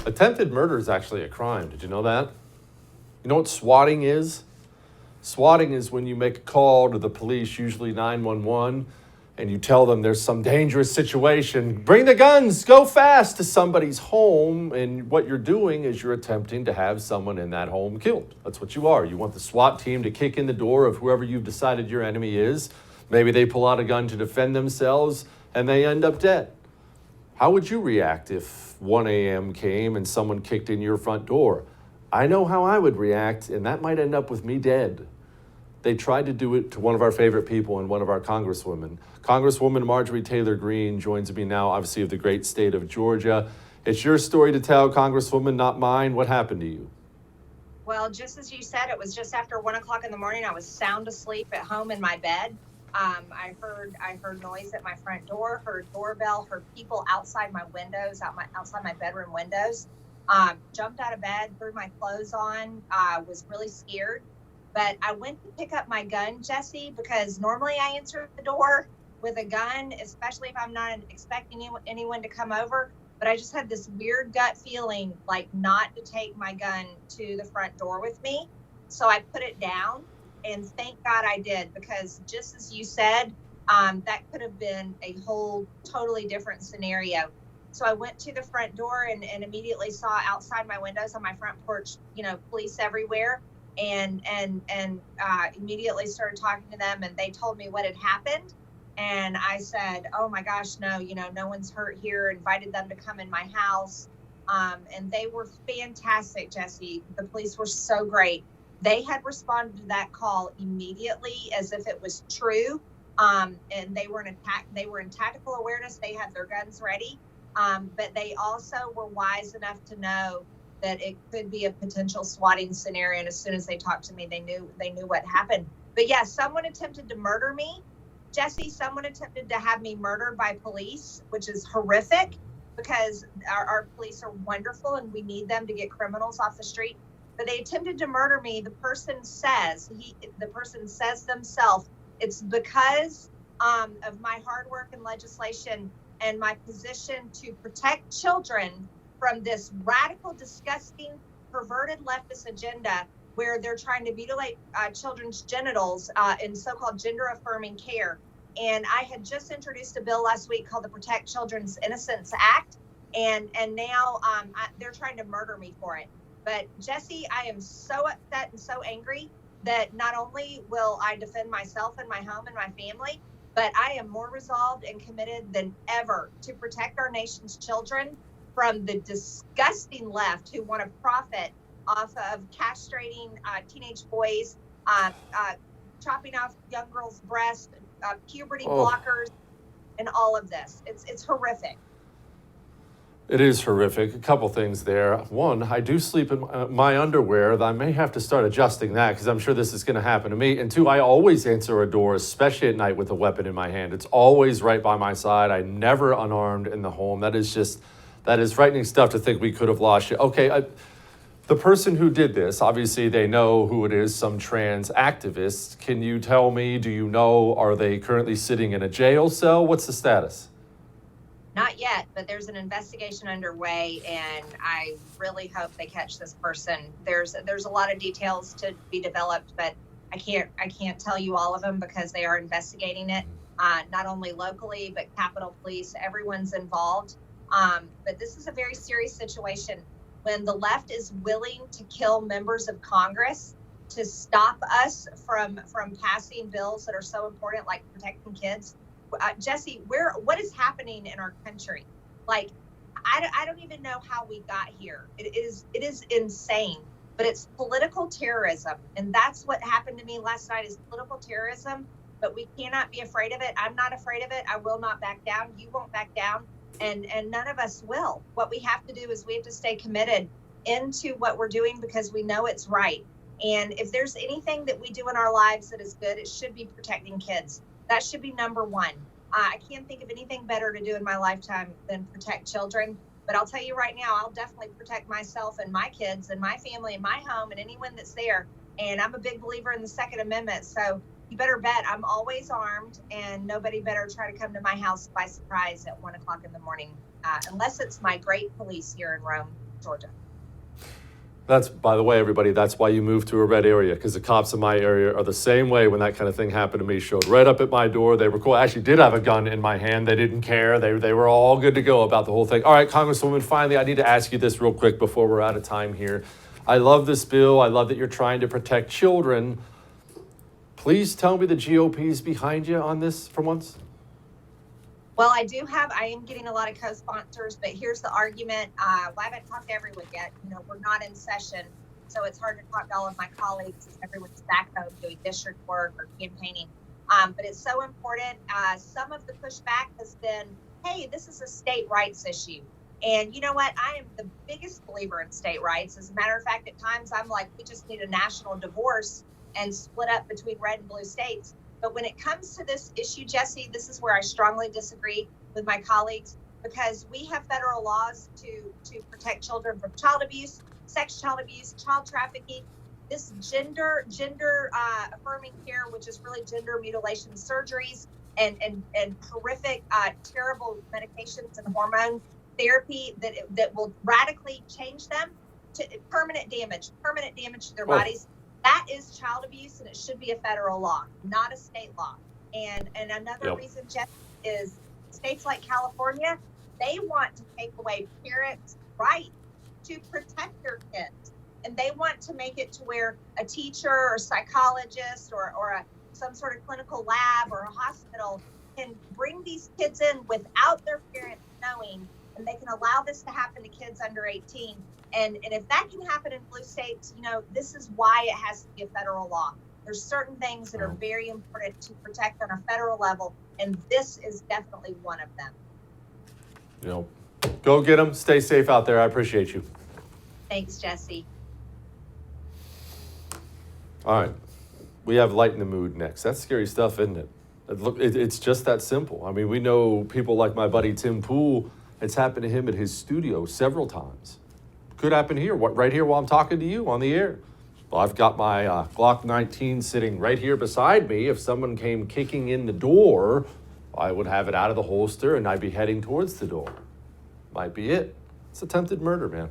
Attempted murder is actually a crime. Did you know that? You know what swatting is? Swatting is when you make a call to the police, usually 911, and you tell them there's some dangerous situation. Bring the guns, go fast to somebody's home. And what you're doing is you're attempting to have someone in that home killed. That's what you are. You want the SWAT team to kick in the door of whoever you've decided your enemy is. Maybe they pull out a gun to defend themselves and they end up dead. How would you react if 1 a.m. came and someone kicked in your front door? I know how I would react, and that might end up with me dead. They tried to do it to one of our favorite people and one of our congresswomen. Congresswoman Marjorie Taylor Greene joins me now, obviously of the great state of Georgia. It's your story to tell, Congresswoman, not mine. What happened to you? Well, just as you said, it was just after 1 o'clock in the morning. I was sound asleep at home in my bed. I heard noise at my front door, heard doorbell, heard people outside my windows, outside my bedroom windows. Jumped out of bed, threw my clothes on, was really scared. But I went to pick up my gun, Jesse, because normally I answer the door with a gun, especially if I'm not expecting anyone to come over. But I just had this weird gut feeling like not to take my gun to the front door with me. So I put it down. And thank God I did, because just as you said, that could have been a whole totally different scenario. So I went to the front door and immediately saw outside my windows on my front porch, police everywhere, and immediately started talking to them, and they told me what had happened. And I said, oh my gosh, no, no one's hurt here. Invited them to come in my house. And they were fantastic, Jesse. The police were so great. They had responded to that call immediately as if it was true. And they were in tactical awareness. They had their guns ready. But they also were wise enough to know that it could be a potential swatting scenario. And as soon as they talked to me, they knew what happened. But yeah, someone attempted to murder me. Jesse, someone attempted to have me murdered by police, which is horrific, because our police are wonderful and we need them to get criminals off the street. But they attempted to murder me. The person says themselves, it's because of my hard work in legislation and my position to protect children from this radical, disgusting, perverted leftist agenda where they're trying to mutilate children's genitals in so-called gender-affirming care. And I had just introduced a bill last week called the Protect Children's Innocence Act, and now they're trying to murder me for it. But Jesse, I am so upset and so angry that not only will I defend myself and my home and my family, but I am more resolved and committed than ever to protect our nation's children from the disgusting left who want to profit off of castrating teenage boys, chopping off young girls' breasts, puberty blockers, and all of this. It's horrific. It is horrific. A couple things there. One, I do sleep in my underwear. I may have to start adjusting that because I'm sure this is going to happen to me. And two, I always answer a door, especially at night, with a weapon in my hand. It's always right by my side. I never unarmed in the home. That is frightening stuff to think we could have lost you. Okay, the person who did this, obviously they know who it is, some trans activist. Can you tell me, do you know, are they currently sitting in a jail cell? What's the status? Not yet, but there's an investigation underway, and I really hope they catch this person. There's a lot of details to be developed, but I can't tell you all of them because they are investigating it, not only locally, but Capitol Police. Everyone's involved. But this is a very serious situation. When the left is willing to kill members of Congress to stop us from passing bills that are so important, like protecting kids. Jesse, what is happening in our country? Like, I don't even know how we got here. It is insane, but it's political terrorism. And that's what happened to me last night, is political terrorism, but we cannot be afraid of it. I'm not afraid of it. I will not back down. You won't back down. And none of us will. What we have to do is we have to stay committed into what we're doing because we know it's right. And if there's anything that we do in our lives that is good, it should be protecting kids. That should be number one. I can't think of anything better to do in my lifetime than protect children. But I'll tell you right now, I'll definitely protect myself and my kids and my family and my home and anyone that's there. And I'm a big believer in the Second Amendment. So you better bet I'm always armed, and nobody better try to come to my house by surprise at 1 o'clock in the morning, unless it's my great police here in Rome. Georgia. That's, by the way, everybody, that's why you moved to a red area, because the cops in my area are the same way. When that kind of thing happened to me, showed right up at my door. They were cool. I actually did have a gun in my hand. They didn't care. They were all good to go about the whole thing. All right, Congresswoman, finally, I need to ask you this real quick before we're out of time here. I love this bill. I love that you're trying to protect children. Please tell me the GOP is behind you on this for once. Well, I am getting a lot of co-sponsors, but here's the argument. I haven't talked to everyone yet. We're not in session, so it's hard to talk to all of my colleagues as everyone's back home doing district work or campaigning. But it's so important. Some of the pushback has been, hey, this is a state rights issue. And you know what? I am the biggest believer in state rights. As a matter of fact, at times I'm like, we just need a national divorce and split up between red and blue states. But when it comes to this issue, Jesse, this is where I strongly disagree with my colleagues, because we have federal laws to protect children from child abuse, sex child abuse, child trafficking, this gender affirming care, which is really gender mutilation surgeries and horrific, terrible medications and hormone therapy that will radically change them to permanent damage to their bodies. That is child abuse, and it should be a federal law, not a state law. And another reason, Jeff, is states like California, they want to take away parents' right to protect their kids. And they want to make it to where a teacher or psychologist or some sort of clinical lab or a hospital can bring these kids in without their parents knowing, and they can allow this to happen to kids under 18. And if that can happen in blue states, this is why it has to be a federal law. There's certain things that are very important to protect on a federal level, and this is definitely one of them. Go get them. Stay safe out there. I appreciate you. Thanks, Jesse. All right. We have Lighten the Mood next. That's scary stuff, isn't it? It's just that simple. I mean, we know people like my buddy Tim Pool. It's happened to him at his studio several times. Could happen here, right here while I'm talking to you on the air. Well, I've got my Glock 19 sitting right here beside me. If someone came kicking in the door, I would have it out of the holster and I'd be heading towards the door. Might be it. It's attempted murder, man.